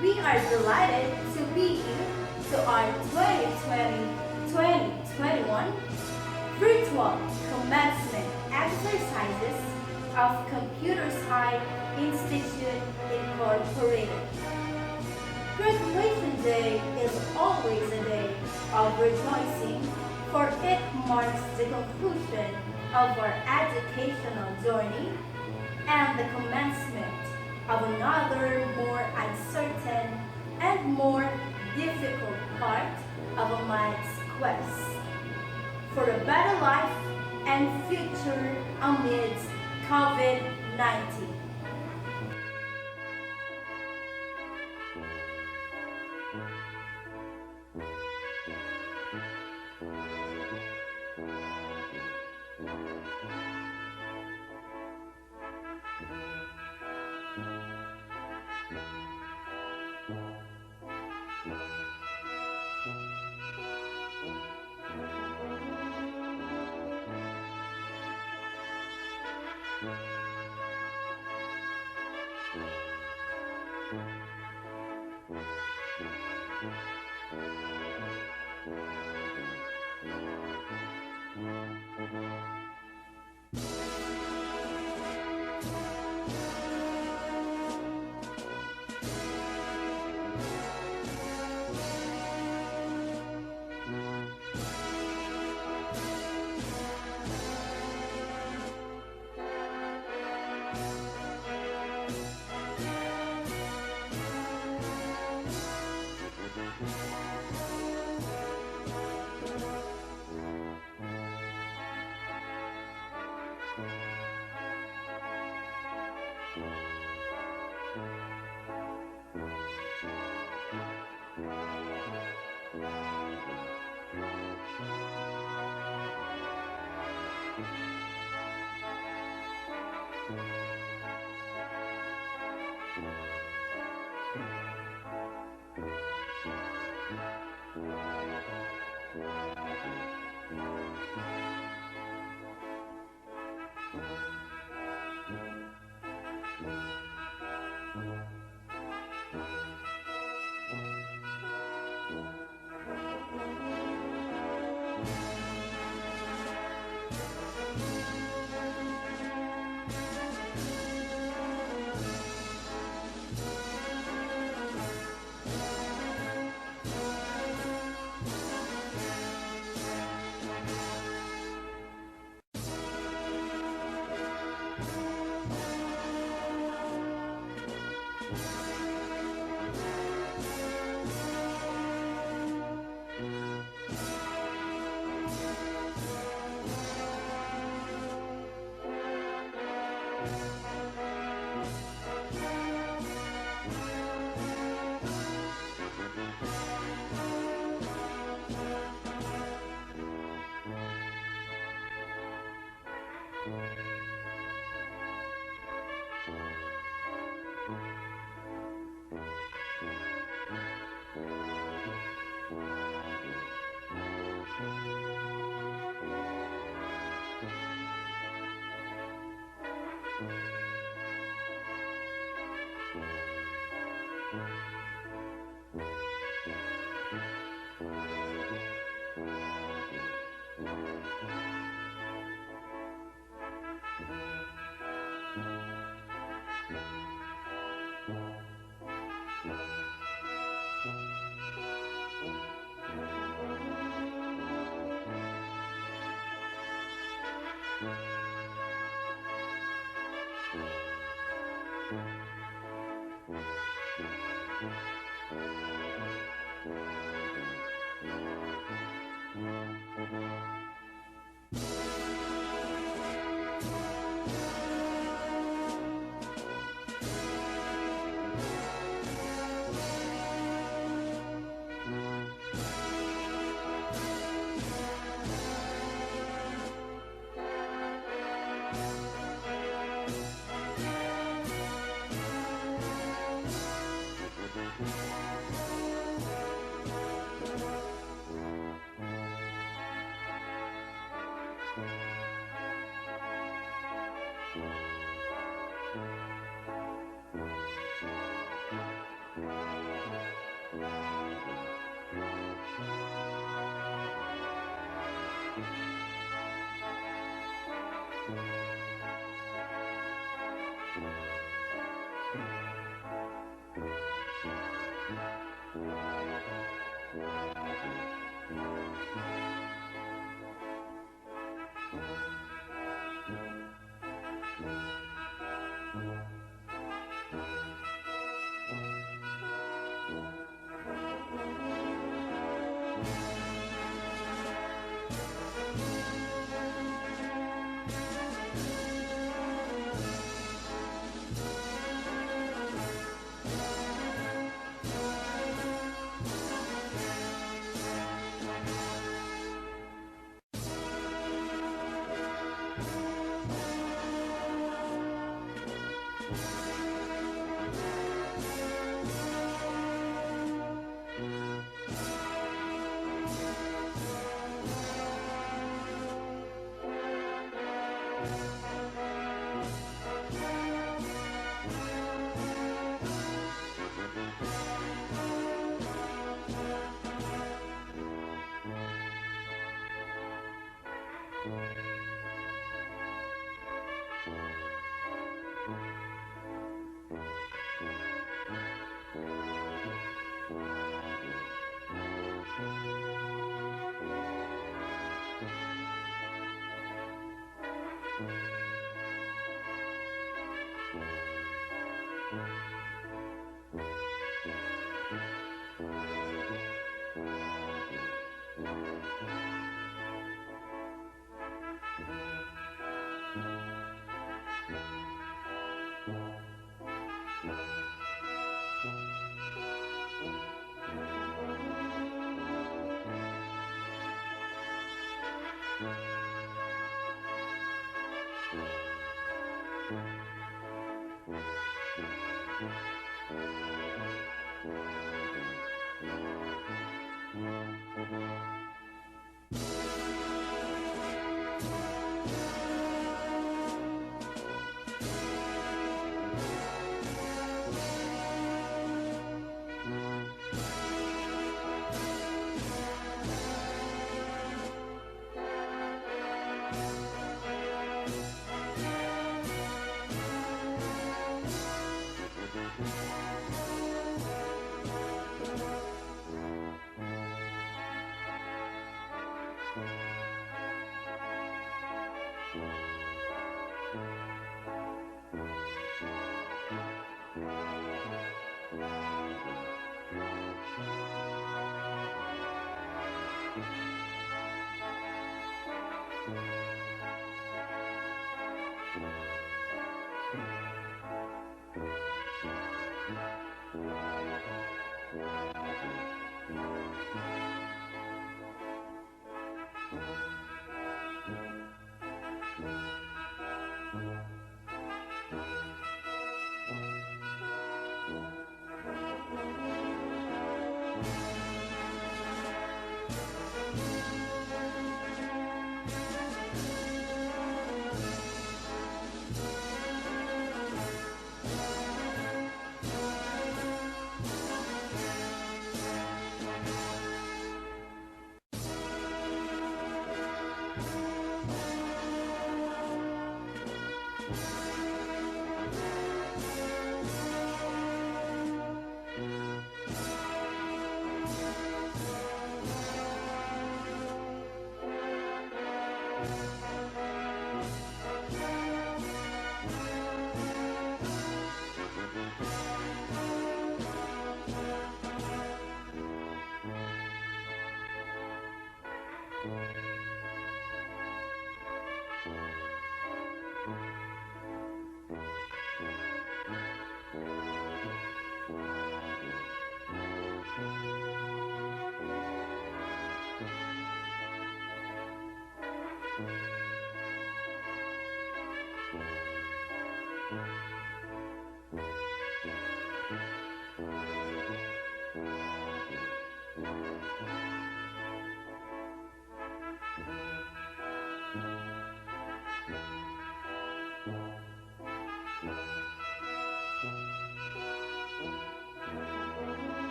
We are delighted to be here to our 2020-2021 virtual commencement exercises of Computer Science Institute Incorporated. Graduation Day is always a day of rejoicing, for it marks the conclusion of our educational journey and the commencement of another more uncertain and more difficult part of a man's quest for a better life and future amidst COVID-19.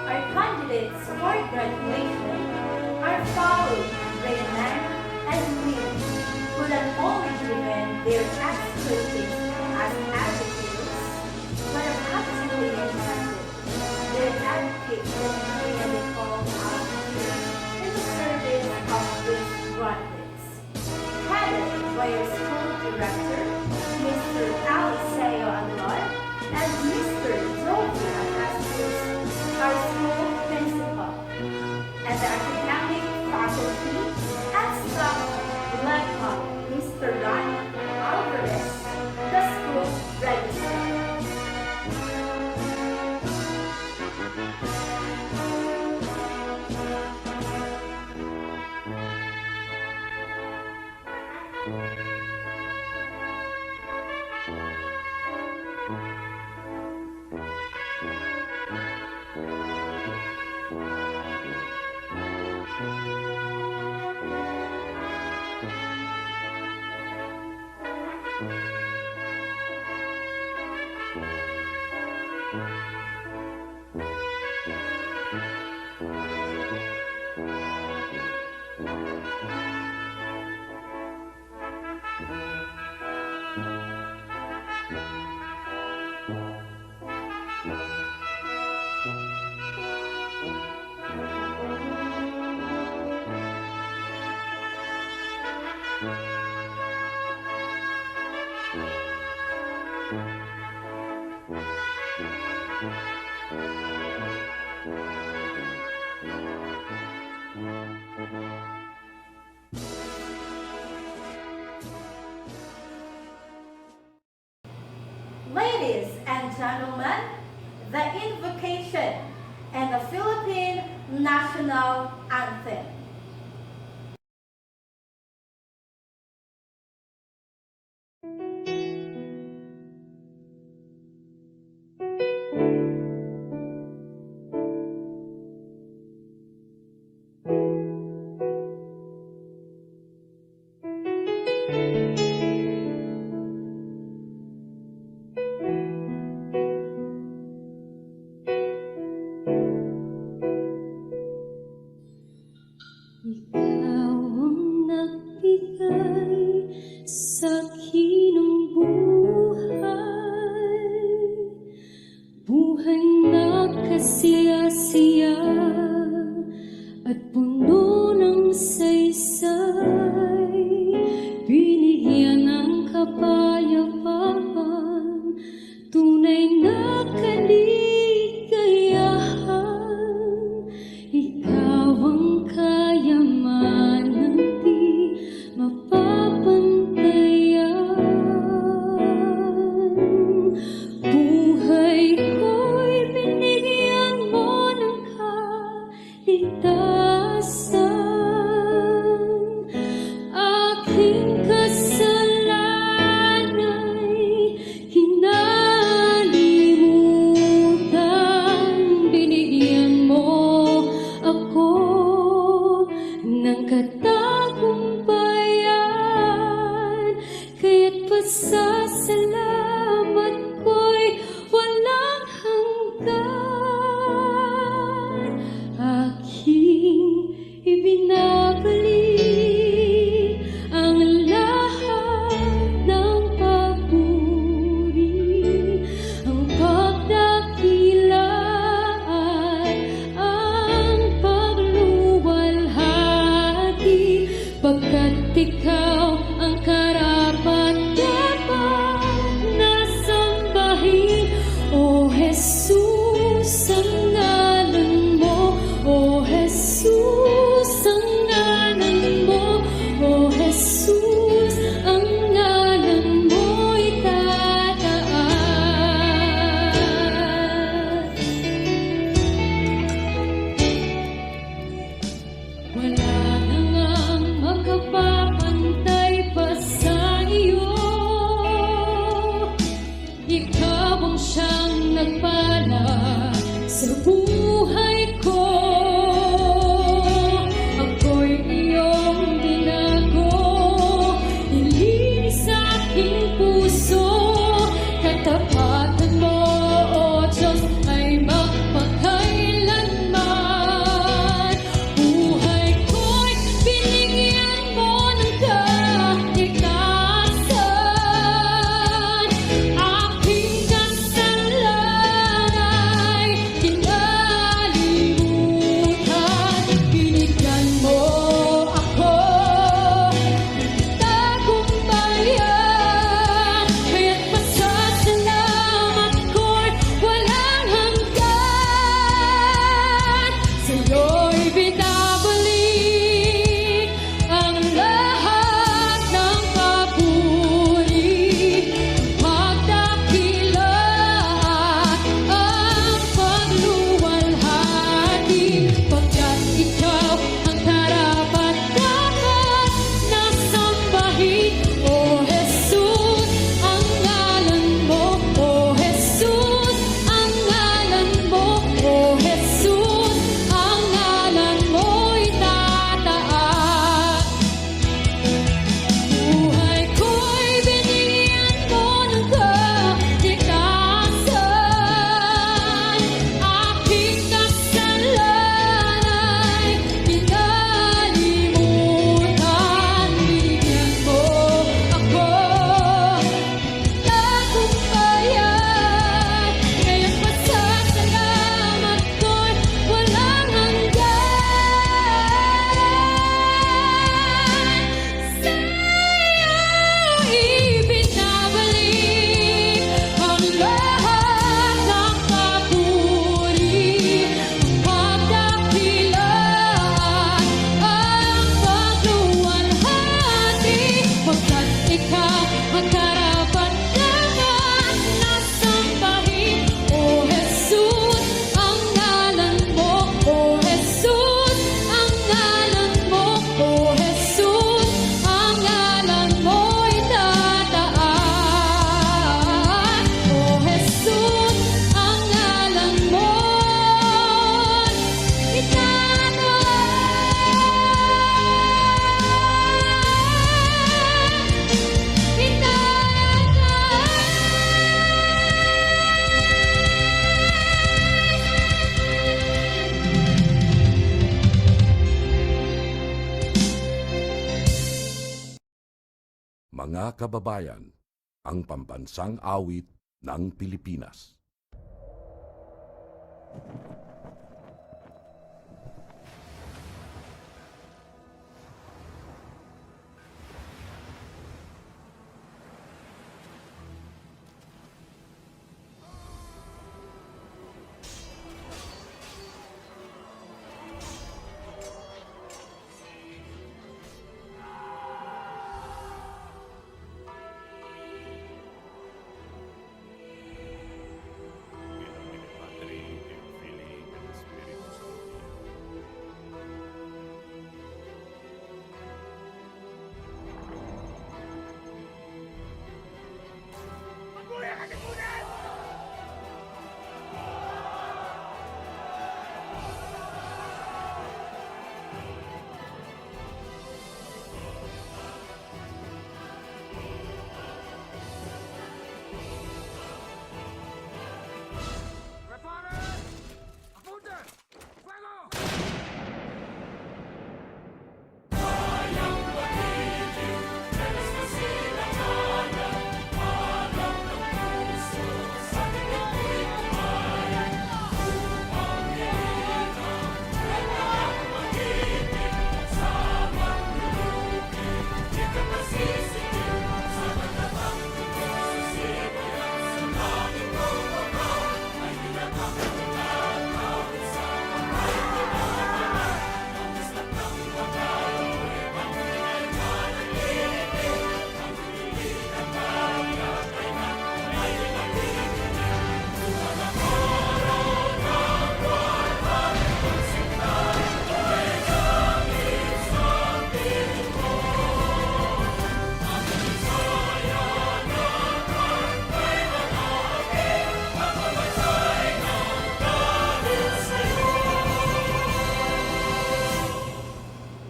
Our candidates for graduation are followed by a man and women who not only driven their expertise as educators, but are practically intended their education in the all out here in the service of these graduates. Headed by our school director, Mr. Eliseo Aguilar, and Mr. Jovi Agastos, our school principal, and the academic faculty and staff led by Mr. Ronnie Alvarez, the school registrar. Ladies and gentlemen, the invocation and the Philippine National Anthem. Ikaw ang nagbigay sa'kin ng buhay, buhay na kasiya-siya at puno ng saysay, binigyan ng kapayapaan, tunay na kaligayahan. Ikaw ang kayamanan di mapapantayan. Buhay ko'y binigyan mo ng kaligtasan. Aking kasalanay hinalimutan. Binigyan mo ako ng katagumpayan, kaya't pasasalamat ko'y walang hanggan. Aking ibinabalik ang lahat ng papuri, ang pagdakila at ang pagluwalhati, pagkat ikaw ang karapat-dapat na sambahin. O Jesus, ang ngalan mo. O Jesus, ang ngalan mo. O Jesus, ang ngalan mo itataas. Wala na ngang makapapantay pa sa iyo. Ikaw ang siyang nagpala sa buhay ko. Ako'y iyong binago, nilinis sa aking puso. Katapatan mo, O Diyos, ay magpakailanman. Buhay ko'y binigyan mo ng kaligtasan. Aking kasalanay hinalimutan. Mga kababayan, ang pambansang awit ng Pilipinas. In nomine Patri et Filii et Spiritus Sancti.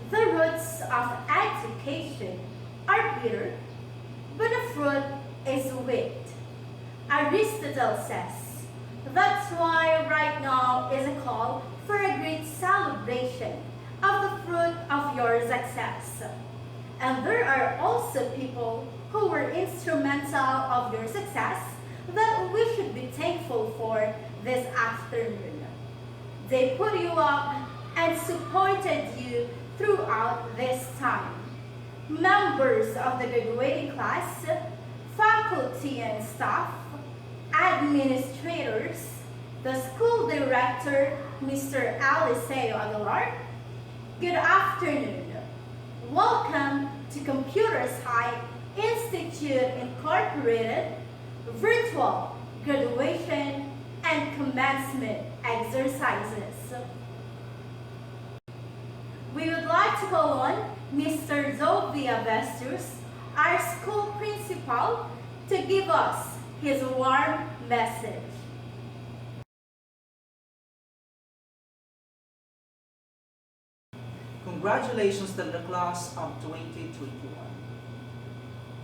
The roots of education are bitter, but the fruit is sweet. Aristotle says, that's why right now is a call for a great celebration of the fruit of your success. And there are also people who were instrumental of your success that we should be thankful for this afternoon. They put you up and supported you throughout this time. Members of the graduating class, faculty and staff, administrators, the school director, Mr. Eliseo Aguilar, good afternoon. Welcome to Computer Science Institute Incorporated Virtual Graduation and Commencement Exercises. We would like to call on Mr. Zovia Vestus, our school principal, to give us his warm message. Congratulations to the class of 2021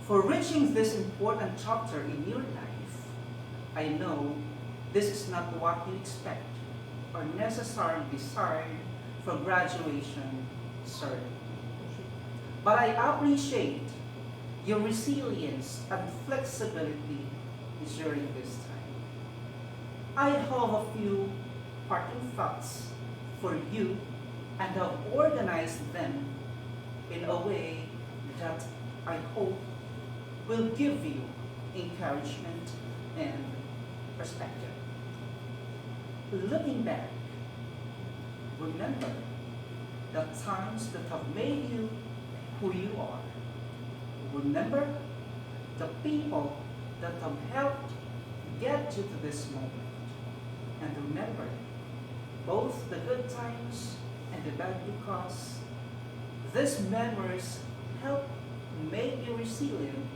for reaching this important chapter in your life. I know this is not what you expect or necessarily desired for graduation ceremony. But I appreciate your resilience and flexibility during this time. I have a few parting thoughts for you and have organized them in a way that I hope will give you encouragement and perspective. Looking back, remember the times that have made you who you are. Remember the people that have helped get you to this moment. And remember both the good times and the bad, because these memories help make you resilient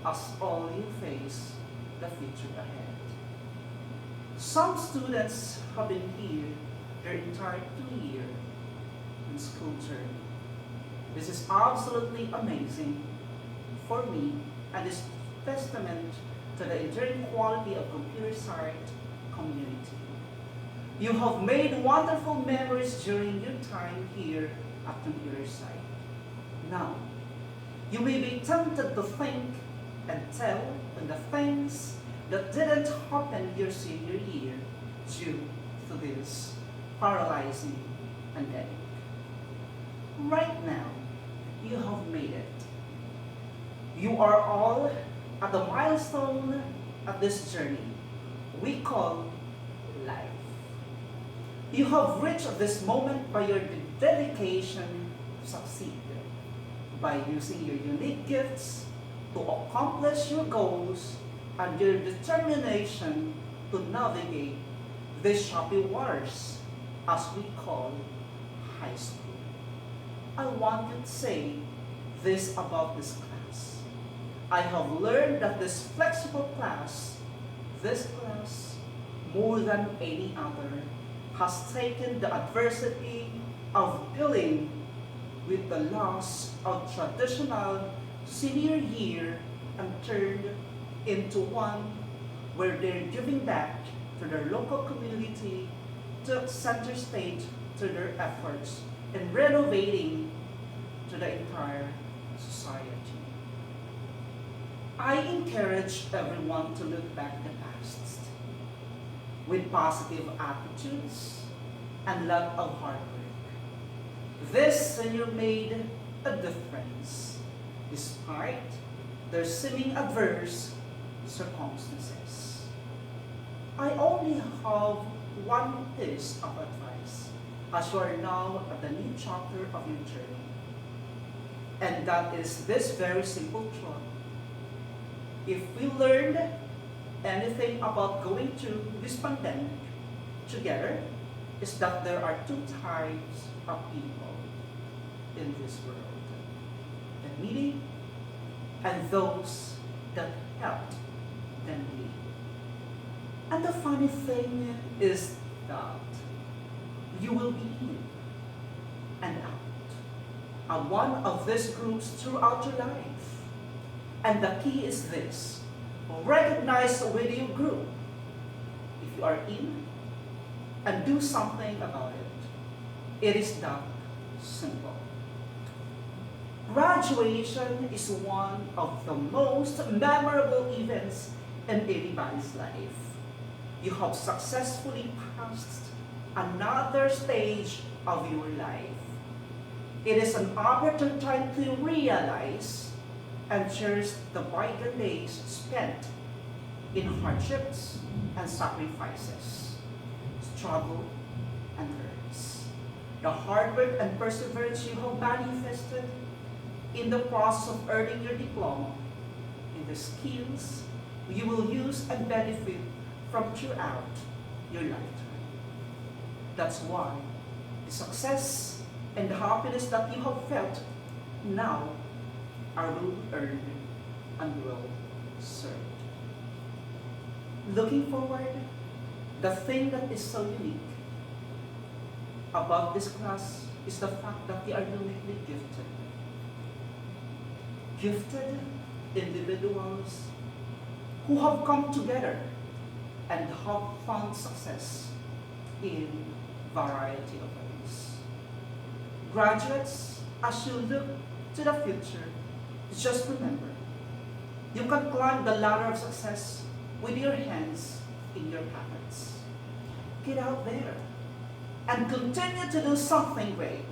as all you face the future ahead. Some students have been here their entire 2-year in school journey. This is absolutely amazing for me and is testament to the enduring quality of computer science community. You have made wonderful memories during your time here at Computer Science. Now, You may be tempted to think and tell on the things that didn't happen your senior year due to this paralyzing pandemic. Right now, you have made it. You are all at the milestone of this journey we call life. You have reached this moment by your dedication to succeed, by using your unique gifts to accomplish your goals and your determination to navigate these choppy waters, as we call high school. I want to say this about this class. I have learned that this flexible class, more than any other, has taken the adversity of dealing with the loss of traditional senior year and turned into one where they're giving back to their local community, took center stage to their efforts in renovating to the entire society. I encourage everyone to look back at the past with positive attitudes and lot of hard work. This senior made a difference despite their seeming adverse circumstances. I only have one piece of advice as you are now at the new chapter of your journey. And that is this very simple truth. If we learned anything about going through this pandemic together, is that there are two types of people in this world: the needy and those that helped them lead. And the funny thing is that you will be in and out of one of these groups throughout your life. And the key is this: recognize with your group if you are in and do something about it. It is that simple. Graduation is one of the most memorable events in anybody's life. You have successfully passed another stage of your life. It is an opportune time to realize and cherish the bygone days spent in hardships and sacrifices, struggle and hurts. The hard work and perseverance you have manifested in the process of earning your diploma, in the skills you will use and benefit from throughout your lifetime. That's why the success and the happiness that you have felt now are well earned and well served. Looking forward, the thing that is so unique about this class is the fact that they are uniquely gifted. Gifted individuals who have come together and have found success in variety of ways. Graduates, as you look to the future, just remember, you can climb the ladder of success with your hands in your pockets. Get out there and continue to do something great.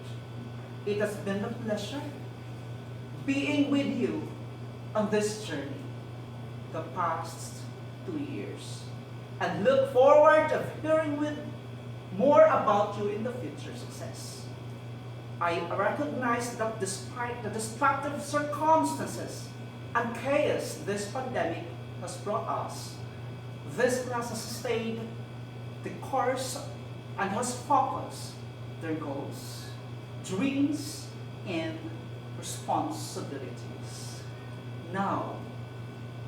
It has been a pleasure being with you on this journey the past 2 years, and look forward to hearing with more about you in the future success. I recognize that despite the destructive circumstances and chaos this pandemic has brought us, this class has stayed the course and has focused their goals, dreams, and responsibilities. Now,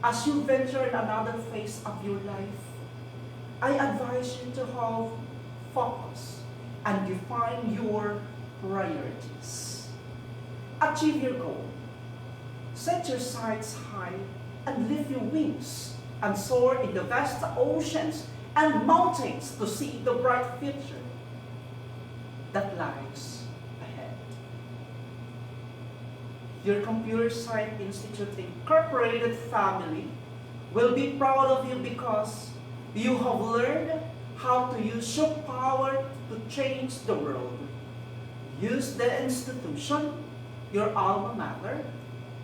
as you venture in another phase of your life, I advise you to have focus and define your priorities. Achieve your goal. Set your sights high and lift your wings and soar in the vast oceans and mountains to see the bright future that lies ahead. your Computer Science Institute Incorporated family will be proud of you because you have learned how to use your power to change the world. Use the institution, your alma mater,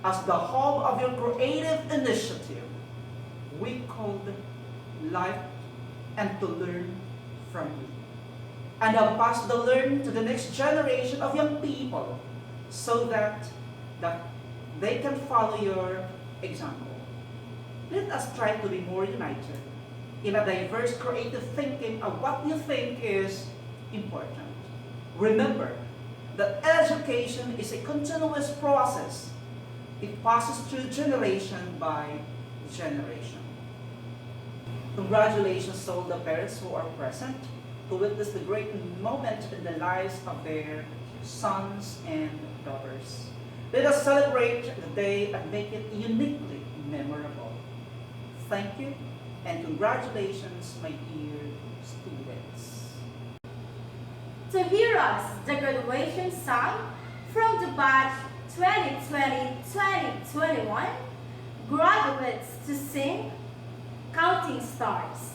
as the home of your creative initiative. We called life and to learn from you. And I'll pass the learning to the next generation of young people so that they can follow your example. Let us try to be more united in a diverse creative thinking of what you think is important. Remember that education is a continuous process. It passes through generation by generation. Congratulations to all the parents who are present to witness the great moment in the lives of their sons and daughters. Let us celebrate the day and make it uniquely memorable. Thank you and congratulations, my dear students. To hear us, the graduation song from the batch 2020-2021, graduates to sing Counting Stars.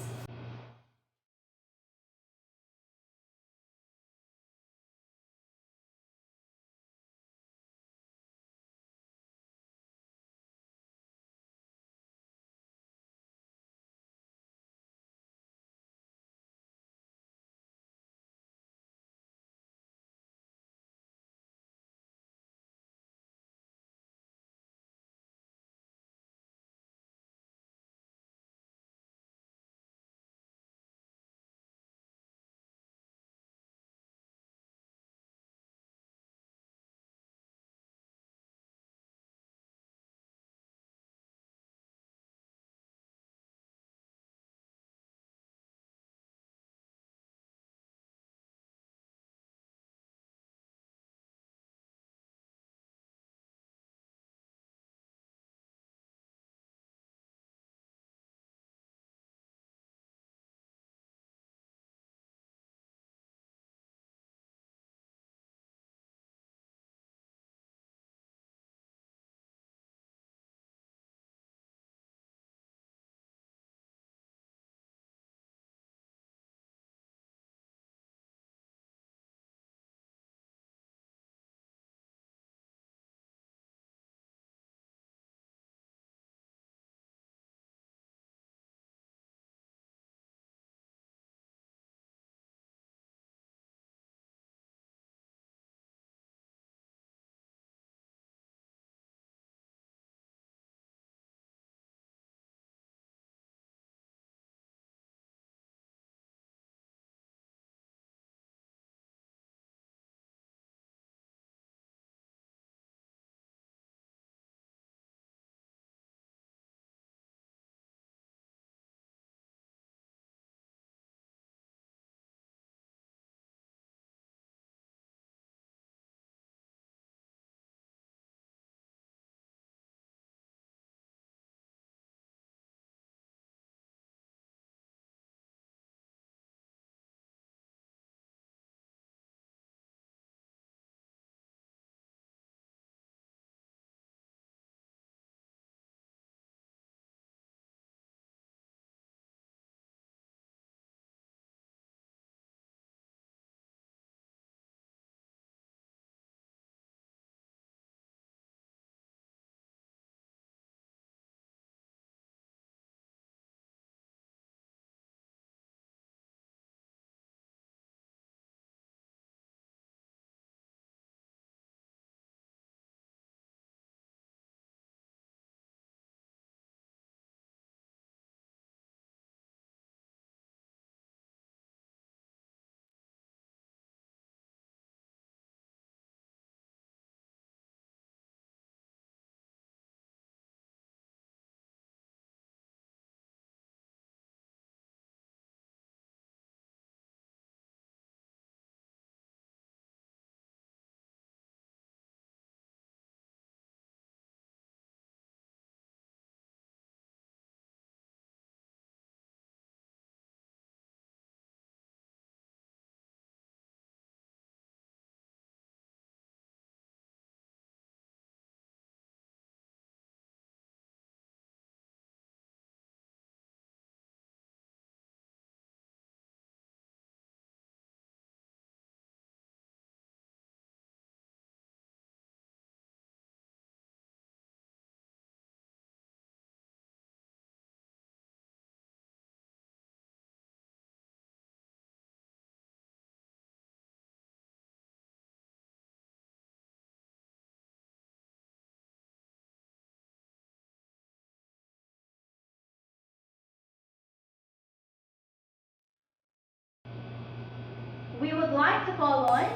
we would like to call on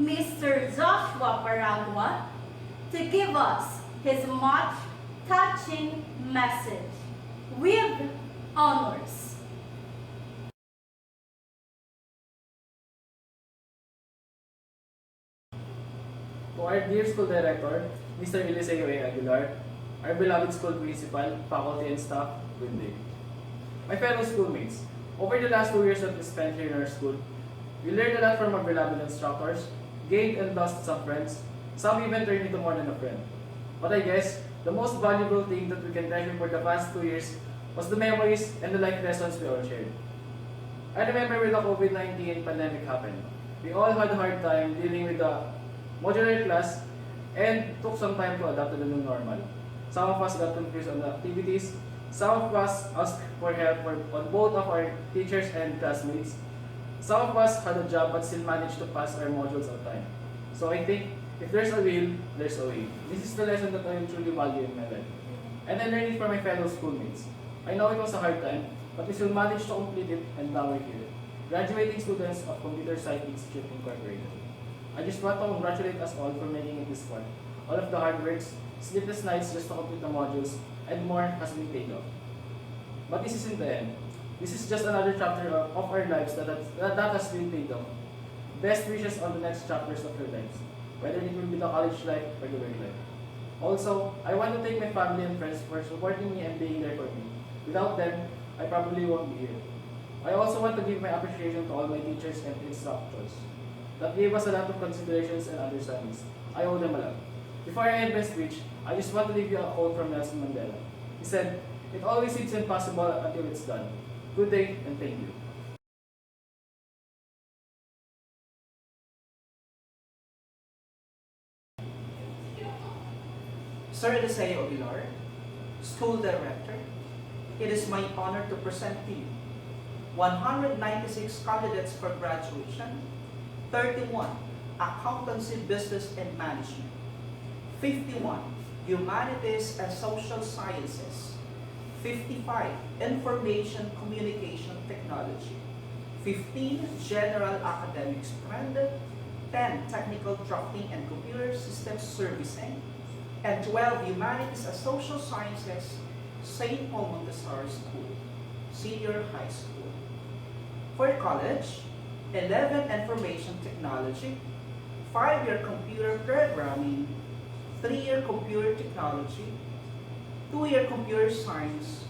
Mr. Joshua Paragua to give us his much touching message with honors. To our dear school director, Mr. Eliseo A. Aguilar, our beloved school principal, faculty and staff, good day. My fellow schoolmates, over the last 2 years that we spent here in our school, we learned a lot from our beloved instructors, gained and lost some friends, some even turned into more than a friend. But I guess, the most valuable thing that we can treasure for the past 2 years was the memories and the life lessons we all shared. I remember when the COVID-19 pandemic happened. We all had a hard time dealing with the modular class and took some time to adapt to the new normal. Some of us got confused on the activities, some of us asked for help on both of our teachers and classmates. Some of us had a job but still managed to pass our modules on time. So I think if there's a will, there's a way. This is the lesson that I truly value in my life. And I learned it from my fellow schoolmates. I know it was a hard time, but we still managed to complete it and now we're here. Graduating students of Computer Science Institute Incorporated. I just want to congratulate us all for making it this far. All of the hard works, sleepless nights just to complete the modules, and more has been paid off. But this isn't the end. This is just another chapter of our lives that has been paid off. Best wishes on the next chapters of your lives, whether it will be the college life or the work life. Also, I want to thank my family and friends for supporting me and being there for me. Without them, I probably won't be here. I also want to give my appreciation to all my teachers and instructors that gave us a lot of considerations and understandings. I owe them a lot. Before I end my speech, I just want to leave you a quote from Nelson Mandela. He said, "It always seems impossible until it's done." Good day and thank you. Sir Eliseo Aguilar, School Director, it is my honor to present to you 196 candidates for graduation, 31 Accountancy, Business and Management, 51 Humanities and Social Sciences, 55 Information Communication Technology, 15 General Academics Brand, 10 Technical Drafting and Computer Systems Servicing, and 12 Humanities and Social Sciences, St. Paul Montessori School, Senior High School. For college, 11 Information Technology, 5-year Computer Programming, 3-year Computer Technology, 2-year Computer Science,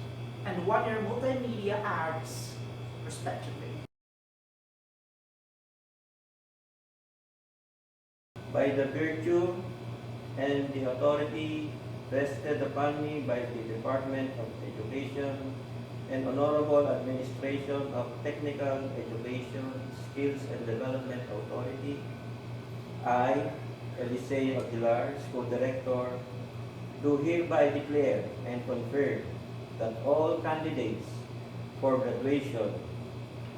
and 1-year Multimedia Arts, respectively. By the virtue and the authority vested upon me by the Department of Education and Honorable Administration of Technical Education, Skills and Development Authority, I, Eliseo Aguilar, School Director, do hereby declare and confirm that all candidates for graduation,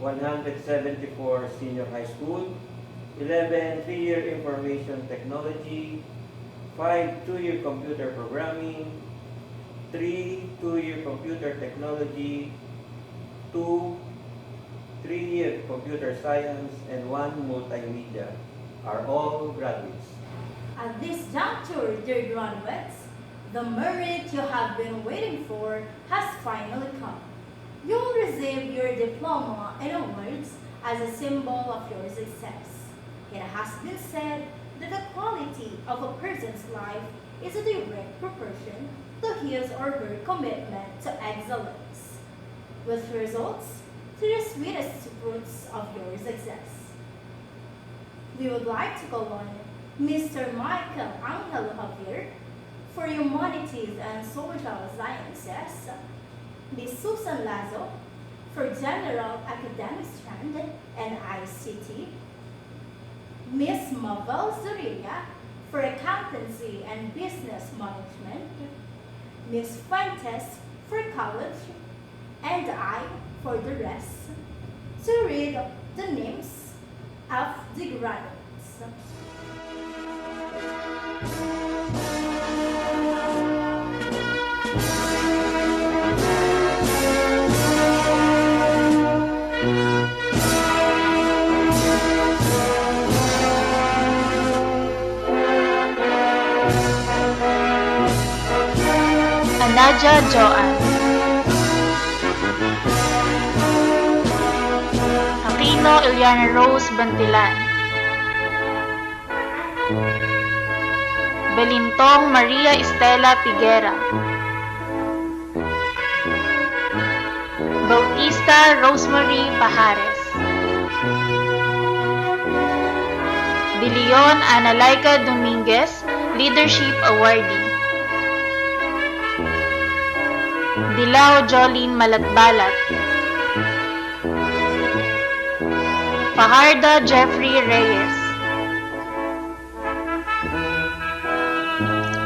174 Senior High School, 11 3-year Information Technology, 5 2-year Computer Programming, 3 2-year Computer Technology, 2 3-year Computer Science, and 1 Multimedia are all graduates. At this juncture, dear graduates, the merit you have been waiting for has finally come. You will receive your diploma and awards as a symbol of your success. It has been said that the quality of a person's life is a direct proportion to his or her commitment to excellence, with results to the sweetest fruits of your success. We would like to call on Mr. Michael Angel Javier for Humanities and Social Sciences, Ms. Susan Lazo for General Academic Strand and ICT, Ms. Mabel Zorilla for Accountancy and Business Management, Ms. Fuentes for College, and I for the rest, to read the names of the graduates. Nadia Joan, Aquino Ilyana Rose Bantilan, Belintong Maria Estela Piguera, Bautista Rosemary Pajares, De Leon Analaika Dominguez, Leadership Awardee, Dilao Jolene Malatbalat, Fajarda Jeffrey Reyes,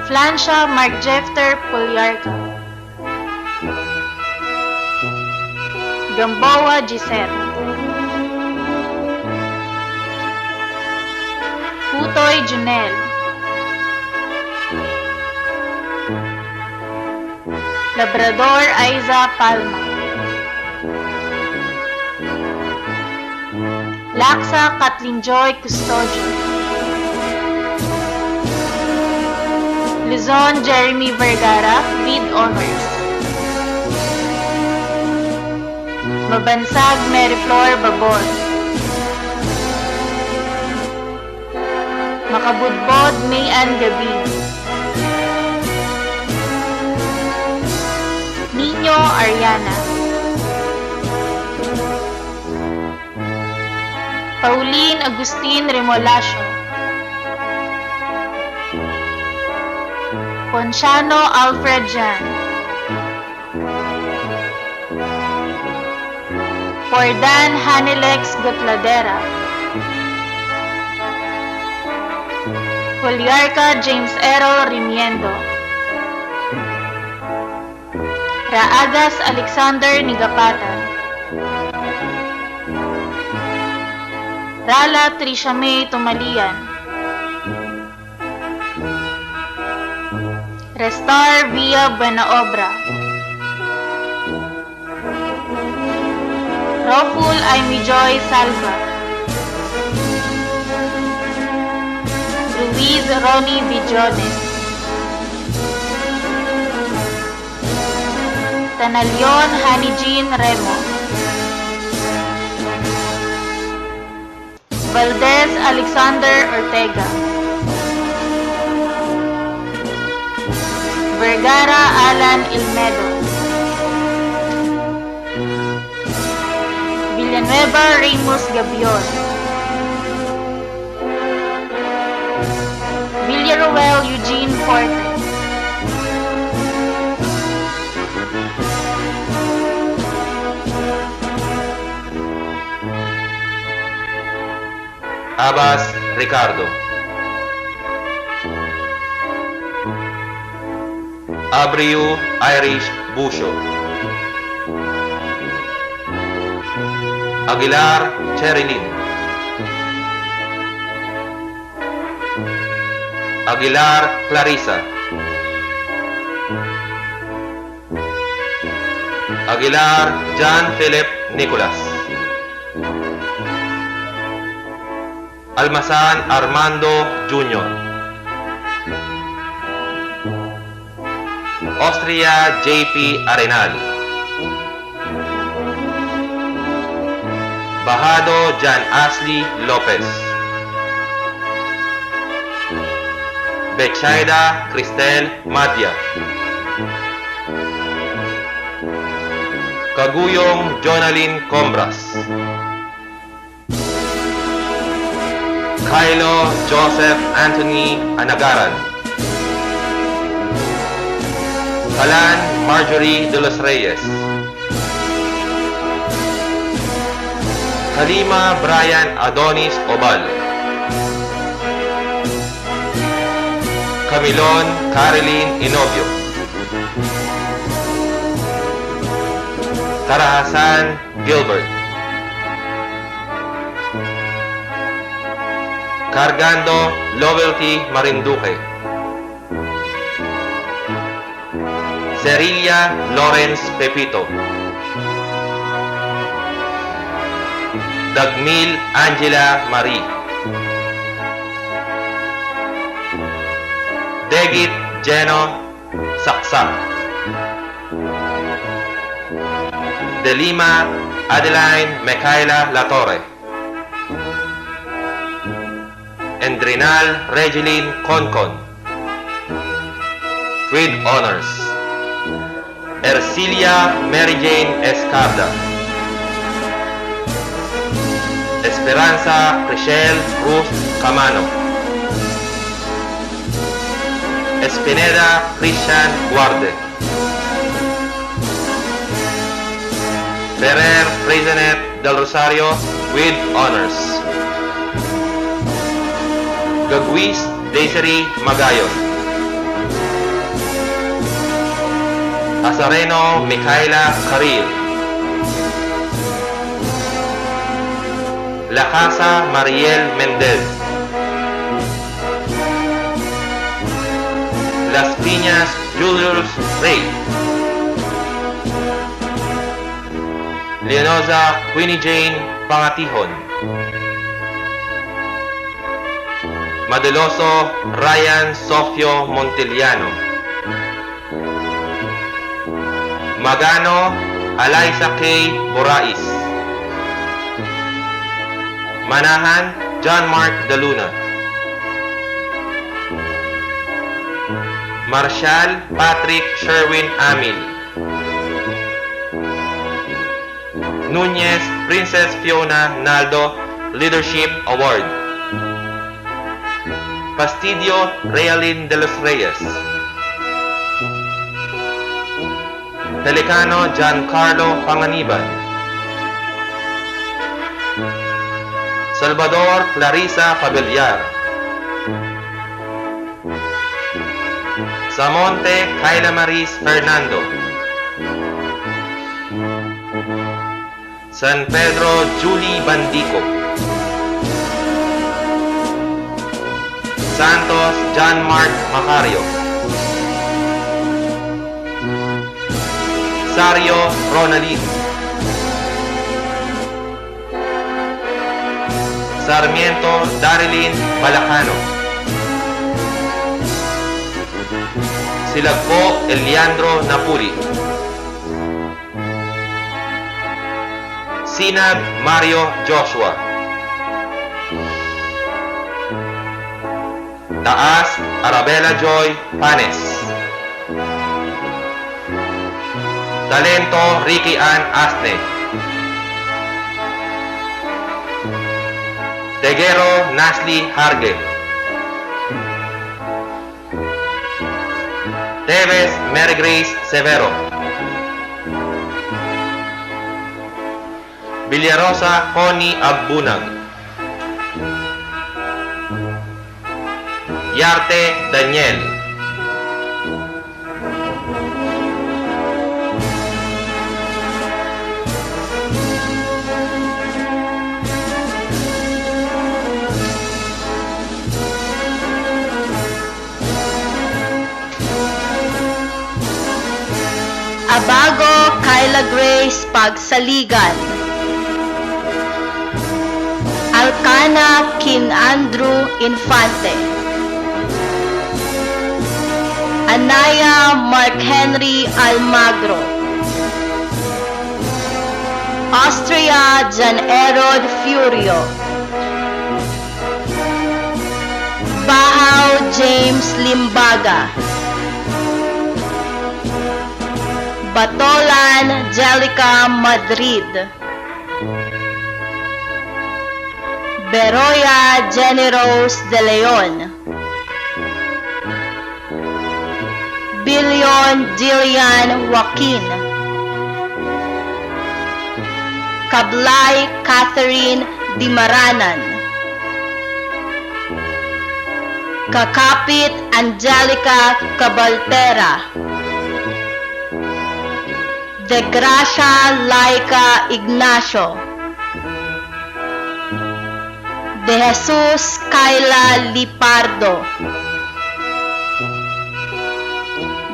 Flancia Mark Jefter Pulyarca, Gamboa Giselle, Putoy Junel, Labrador Aiza Palma, Laksa Kathleen Joy Custodio, Luzon Jeremy Vergara, Lead Honors, Mabansag Mary Flor Babon, Makabudbod Mayan Gabi, Nino Ariana, Pauline Agustin Remolacio, Ponciano Alfred Jan, Pordan Hanilex Gutladera, Juliarca James Errol Rimiendo, Raagas Alexander Nigapatan, Rala Trisha May Tumalian, Restar Via Buenaobra, Roful Aimee Joy Salva, Ruiz Ronnie Villones, Tanalion Hani Jean Remo, Valdez Alexander Ortega, Vergara Alan Ilmedo, Villanueva Ramos Gabion, Villaruel Eugene Forte, Abas Ricardo, Abreu Irish Busho, Aguilar Cherilyn, Aguilar Clarissa, Aguilar John Philip Nicolas, Almazan Armando Jr., Austria JP Arenal, Bajado Jan Ashley Lopez, Betsaida Cristel Madya, Kaguyong Jonalyn Combras, Kylo Joseph Anthony Anagaran, Kalan Marjorie de los Reyes, Kalima Brian Adonis Obal, Camilon Caroline Inobio, Tarahasan Gilbert, Cargando Loyalty Marinduque, Cerilia Lawrence Pepito, Dagmil Angela Marie, Degit Jeno Saksak, De Lima Adeline Micaela Latorre. Endrinal Regeline Concon with honors. Ercilia Mary Jane Escarda. Esperanza Richelle Ruth Camano. Espineda Christian Guarde. Ferrer Frisenet del Rosario with honors. Gagwis Desiree Magayon. Azareno Micaela Caril. La Casa Mariel Mendez. Las Piñas Julius Rey. Leonosa Queenie Jane Pangatihon. Madeloso Ryan Sofio Montiliano. Magano Eliza K. Morais. Manahan John Mark De Luna. Marshall Patrick Sherwin Amil. Nunez Princess Fiona Naldo Leadership Award. Fastidio Realin de los Reyes. Pelicano Giancarlo Panganiban. Salvador Clarissa Pabellar. Samonte Kayla Maris Fernando. San Pedro Julie Bandico. Santos John Mark Macario. Sario Ronaldin. Sarmiento Darilyn Balacano. Silagpo Eliandro Napuri. Sinag Mario Joshua. Taas Arabella Joy Panes. Talento Ricky Ann Asne. Teguero Nasli Harge. Teves Mary Grace Severo. Villarosa Connie Abbunag. Yarte Daniel. Abago Kyla Grace Pagsaligan. Alcana Kin Andrew Infante. Anaya Mark Henry Almagro. Austria Jan Erod Furio. Bahaw James Limbaga. Batolan Jelica Madrid. Beroya Jenny Rose De Leon. Billion Jillian Joaquin. Kablay Catherine Dimaranan. Kakapit Angelica Cabaltera. De Gracia Laika Ignacio. De Jesus Kayla Lipardo.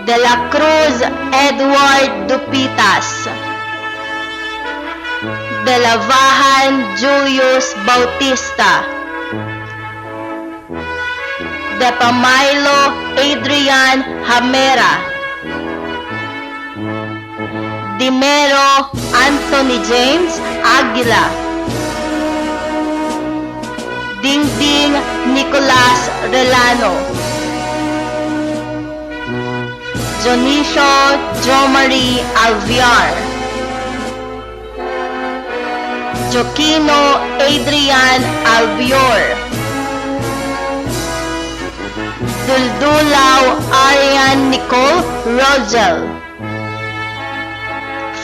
De la Cruz Edward Dupitas. De la Vahan Julius Bautista. De Pamailo Adrian Hamera. Dimero Anthony James Aguila, Dingding Nicolas Relano, Jonicio Jomari Alviar, Joquino Adrian Albior, Duldulaw Arian Nicole Rogel,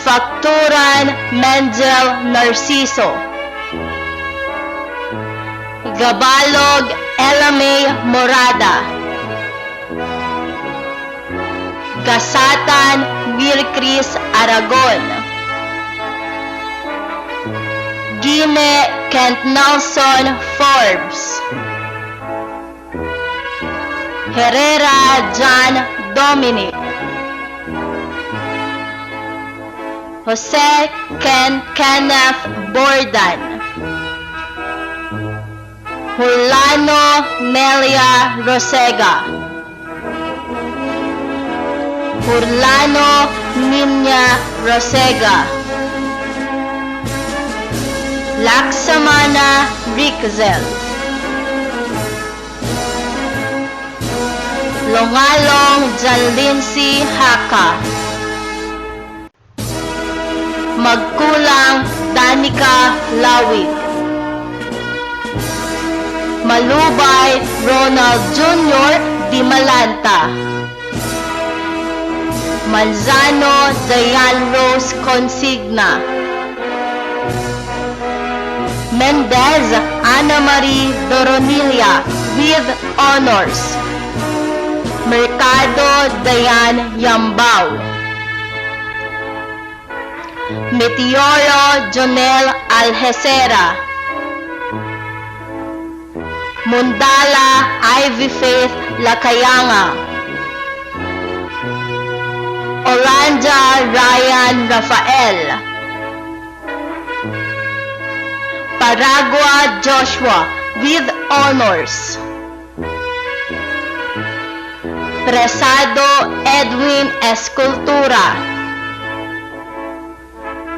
Facturan Mendel Narciso, Gabalog Elamay Morada, Gasatan Mircris Aragon, Gime Kent Nelson Forbes, Herrera John Dominic, Jose Kenneth Bordan, Hulano Nelia Rosega, Hurlano Ninya Rosega, Laksamana Riczel, Longalong Janlinsi Haka, Magkulang Danica Lawig, Malubay Ronald Jr. Dimalanta, Manzano Diane Rose Consigna, Mendez Ana Marie Doronilia with honors, Mercado Diane Yambao, Meteoro Jonel Alhecera, Mundala Ivy Faith Lakayanga, Oranja Ryan Rafael, Paragua Joshua with honors, Presado Edwin Escultura,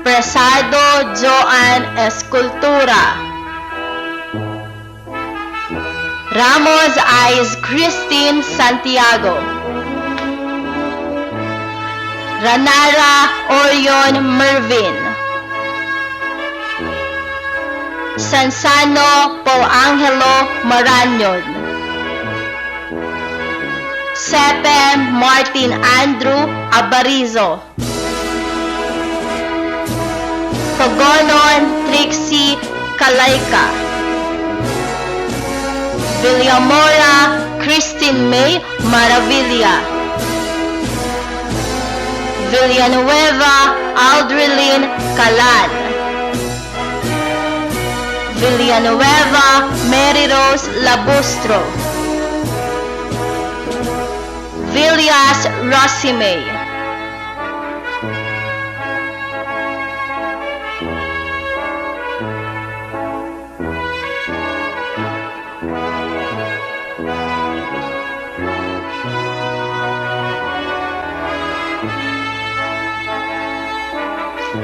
Presado Joan Escultura, Ramos Eyes Christine Santiago, Ranara Orion Mervin, Sansano Paul Angelo Maranyon, Sepe Martin Andrew Abarizo, Togonon Trixie Kalayka, Villamora Christine May Maravilla, Villanueva Aldrilyn Calan, Villanueva Mary Rose Labustro, Villas Rosimay,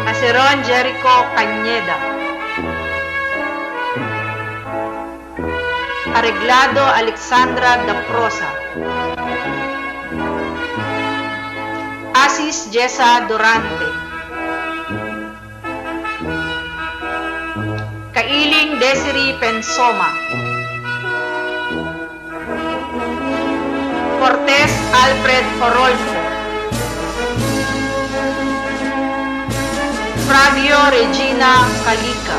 Aceron Jericho Cañeda, Arreglado Alexandra Daprosa, Asis Jessa Durante, Kailing Desiree Pensoma, Cortez Alfred Orolfo, Fragio Regina Calica,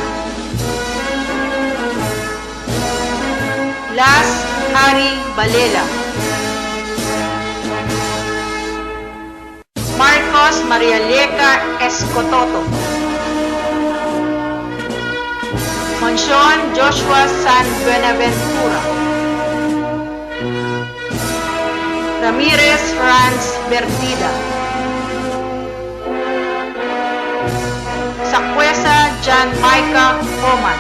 Las Hari Balela, Marcos Marialeca Escototo, Monsion Joshua San Buenaventura, Ramirez Franz Bertida, Sakwesa John Micah Homan,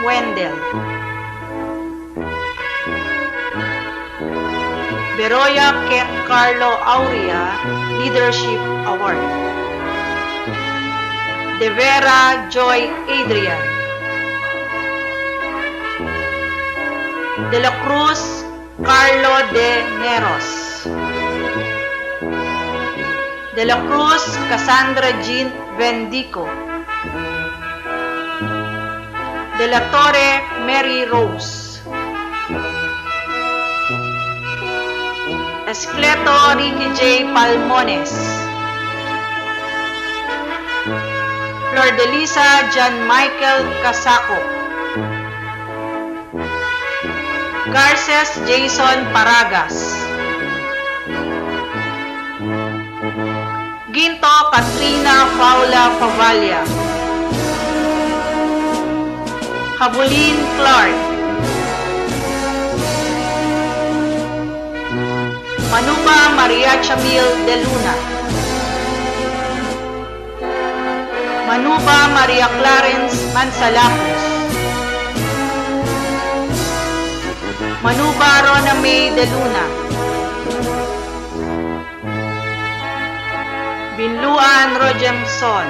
Wendell. Beroya Ket Carlo Aurea Leadership Award. De Vera Joy Adrian. De la Cruz Carlo de Neros. De la Cruz Cassandra Jean Vendico. De la Torre Mary Rose. Escleto Ricky J. Palmones. Flor de Lisa John Michael Casaco. Garces Jason Paragas. Ginto Katrina Paula Pavalia. Habulin Clark. Manuba Maria Chamil de Luna. Manuba Maria Clarence Mansalacos. Manuba Rona May de Luna. Binluan Rojemson.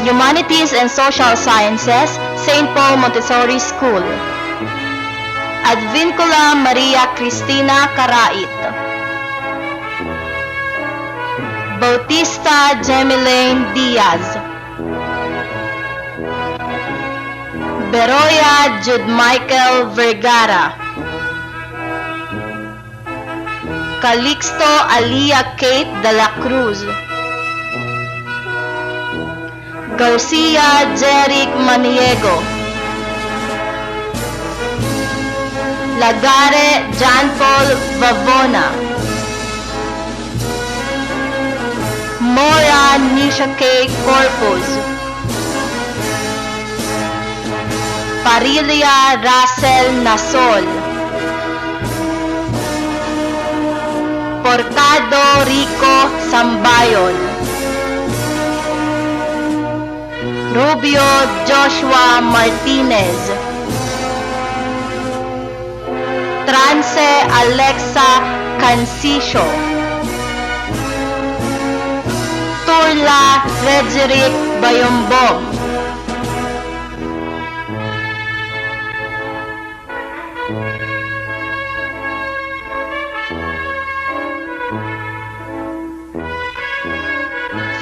Humanities and Social Sciences, St. Paul Montessori School. Advincula Maria Cristina Carait. Bautista Jemilaine Diaz. Beroya Jude Michael Vergara. Calixto Alia Kate de la Cruz. Garcia Jeric Maniego. Lagare John Paul Vavona. Mora Nisha K. Corpus. Parilia Russell Nasol. Portado Rico Sambayon. Rubio Joshua Martinez. Trance Alexa Cancicio. Turla Frederick Bayombong.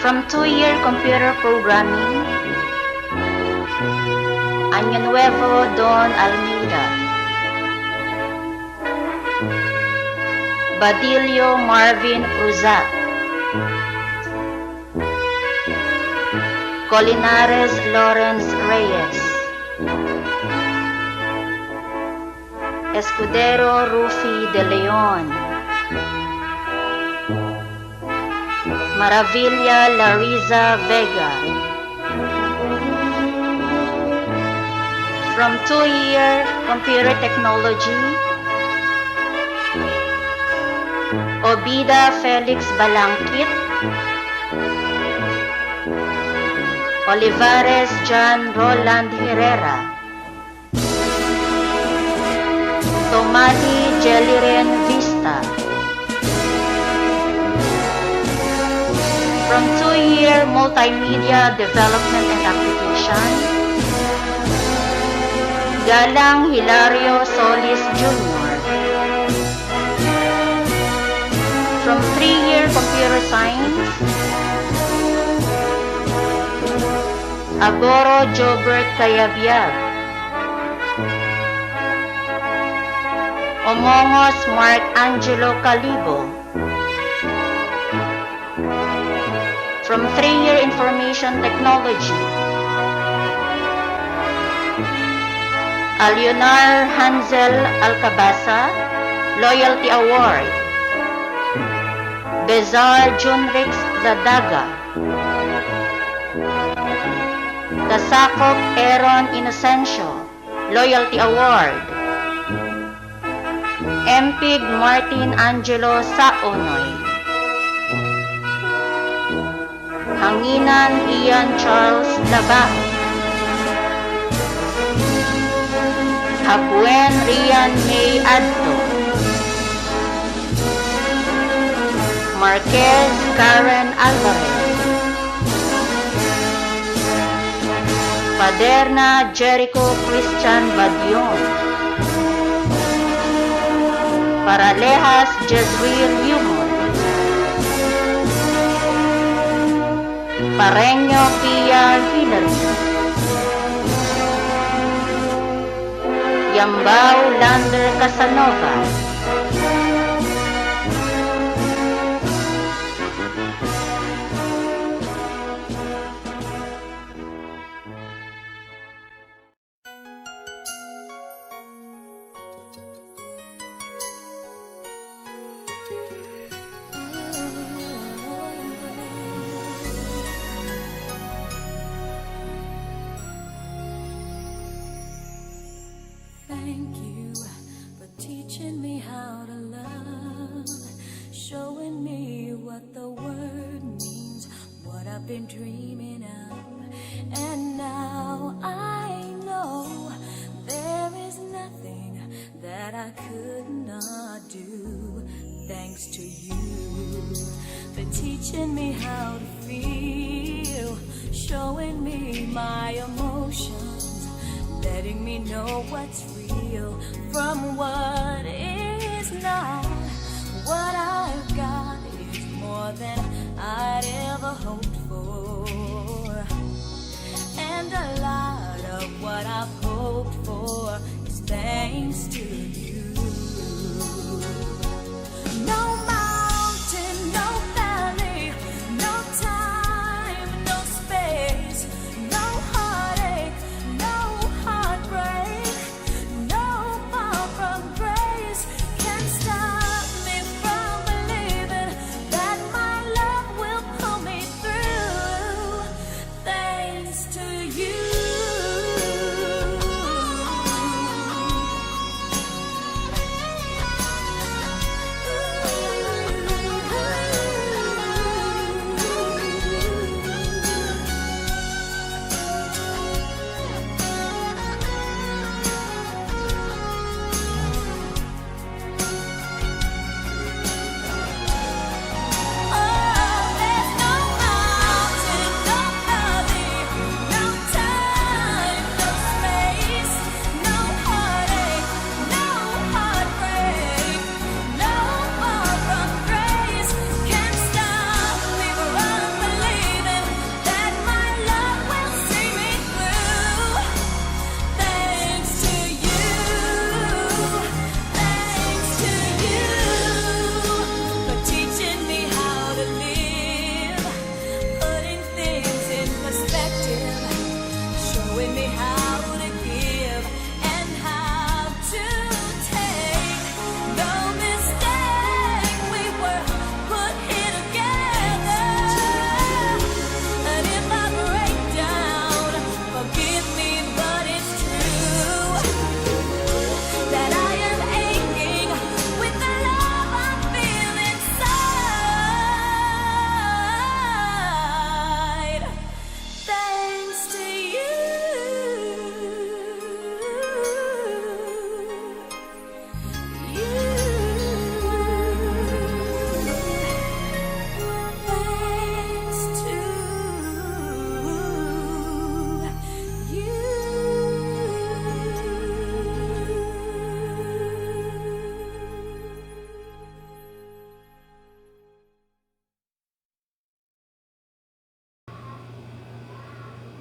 From 2-year computer programming, Año Nuevo Don Almeida. Badilio Marvin Cruzat. Colinares Lawrence Reyes. Escudero Rufi de Leon. Maravilla Larissa Vega. From 2-year computer technology, Obida Felix Balangkit. Olivares John Roland Herrera. Tomati Jeliren Vista. From 2-year multimedia development and application, Galang Hilario Solis Jr. From 3-year computer science, Agoro Jobert Cayabyab. Omongos Mark Angelo Calibo. From 3-year information technology, Alionar Hansel Alcabasa, Loyalty Award. Bezar Junrix Zadaga. Dasakop Aaron Inocencio, Loyalty Award. Empig Martin Angelo Saonoy. Hanginan Ian Charles Labaho, Hapuen Rian May Adto, Marquez Karen Alvarez, Paderna Jericho Christian Badion, Paralejas Jezreel Yumon, Pareño Pia Hillary, Yambao Lander Casanova, Thank you for teaching me how to love, showing me what the word means, what I've been dreaming of. And now I know there is nothing that I could not do. Thanks to you for teaching me how to feel, showing me my emotions, letting me know what's real from what is not. What I've got is more than I'd ever hoped for, and a lot of what I've hoped for is thanks to you. No mountain, no valley, no time, no space, no heartache, no heartbreak, no far from grace can stop me from believing that my love will pull me through. Thanks to you.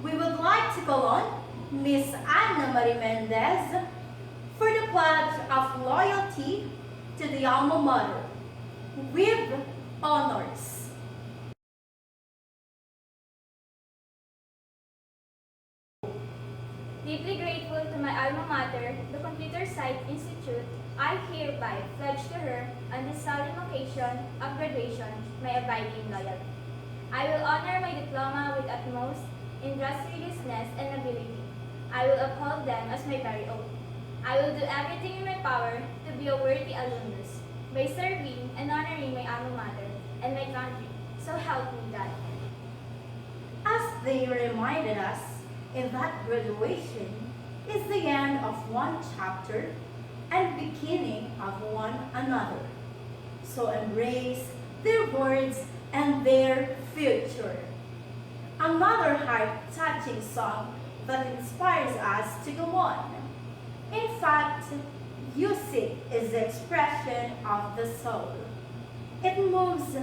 We would like to call on Miss Anna Marie Mendez for the pledge of loyalty to the alma mater with honors. Deeply grateful to my alma mater, the Computer Science Institute, I hereby pledge to her on this solemn occasion of graduation my abiding loyalty. I will honor my diploma with utmost industriousness and ability. I will uphold them as my very own. I will do everything in my power to be a worthy alumnus by serving and honoring my alma mater and my country. So help me God. they reminded us in that graduation is the end of one chapter and beginning of one another. So embrace their words and their future. Another heart-touching song that inspires us to go on. In fact, music is the expression of the soul. It moves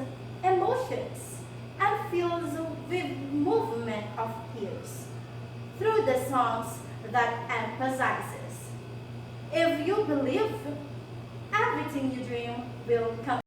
emotions and fills with movement of tears through the songs that emphasizes. If you believe, everything you dream will come.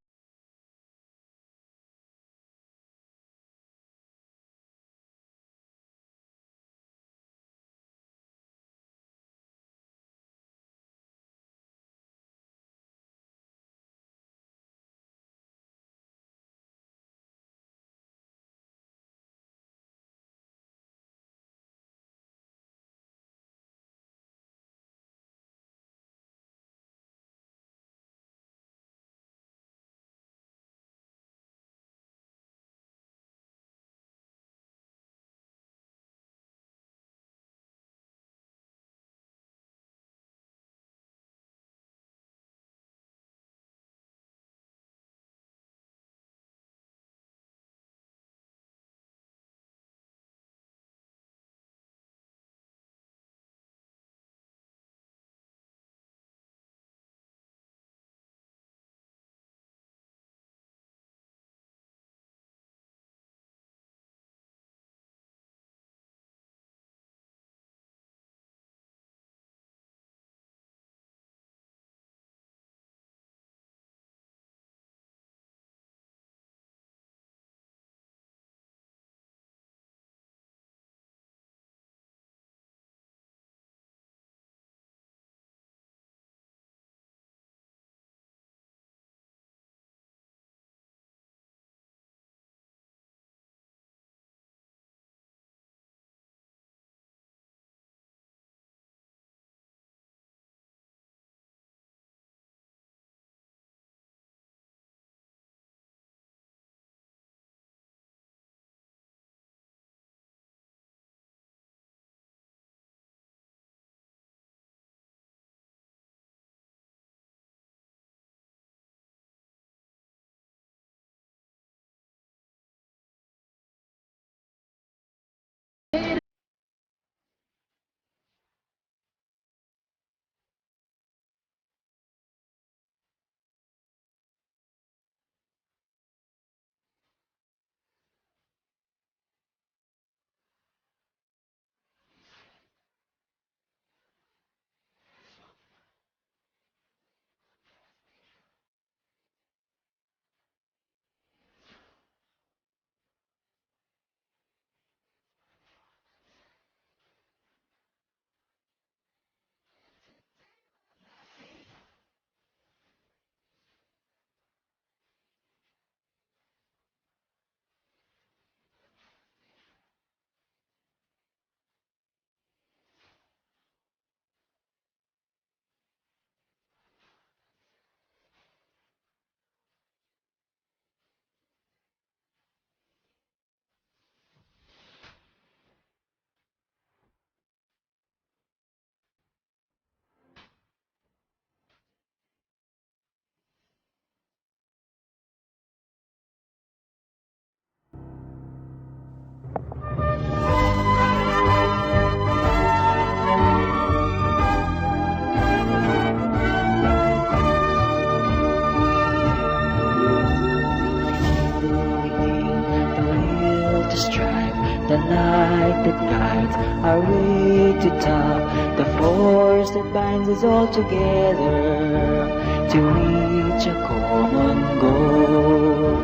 The light that guides our way to top, the force that binds us all together to reach a common goal.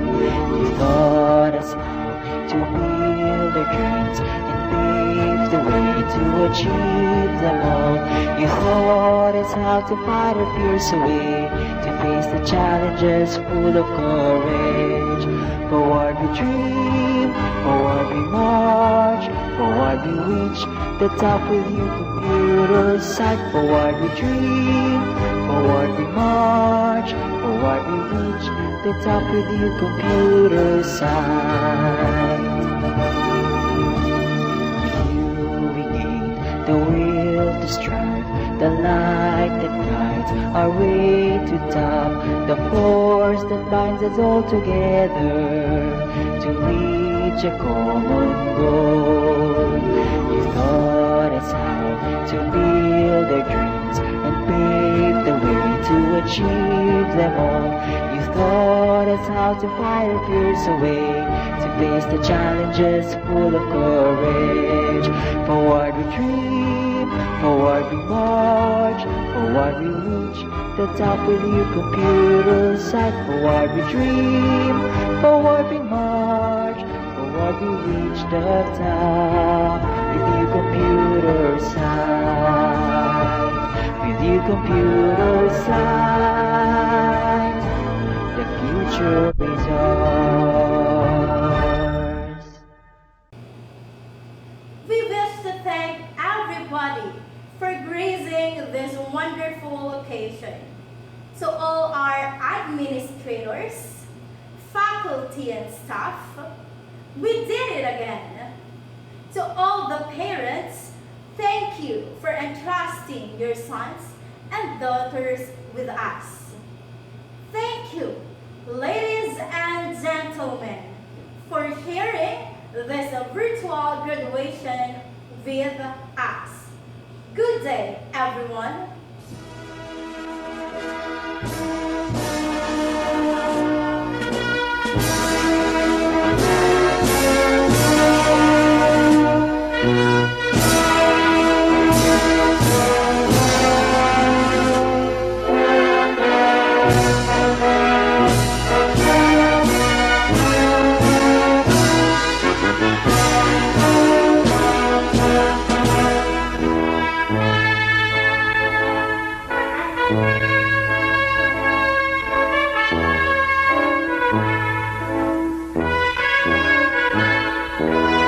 You taught us how to build our dreams and pave the way to achieve them all. You taught us how to fight our fears away, to face the challenges full of courage. Forward we dream, forward we march, forward we reach the top with you, computer sight. Forward we dream, forward we march, forward we reach the top with you, computer sight. the light that guides our way to top, the force that binds us all together to reach a common goal. You taught us how to build our dreams and pave the way to achieve them all. You taught us how to fight our fears away, to face the challenges full of courage. Forward we dream, forward we march, forward we reach the top with you, computer science. Forward we dream, forward we march, forward we reach the top with you, computer science. With you, computer science, the future is ours. We wish to thank everybody for gracing this wonderful occasion. To all our administrators, faculty and staff, we did it again. To all the parents, thank you for entrusting your sons and daughters with us. Thank you, ladies and gentlemen, for sharing this virtual graduation with us. Good day, everyone.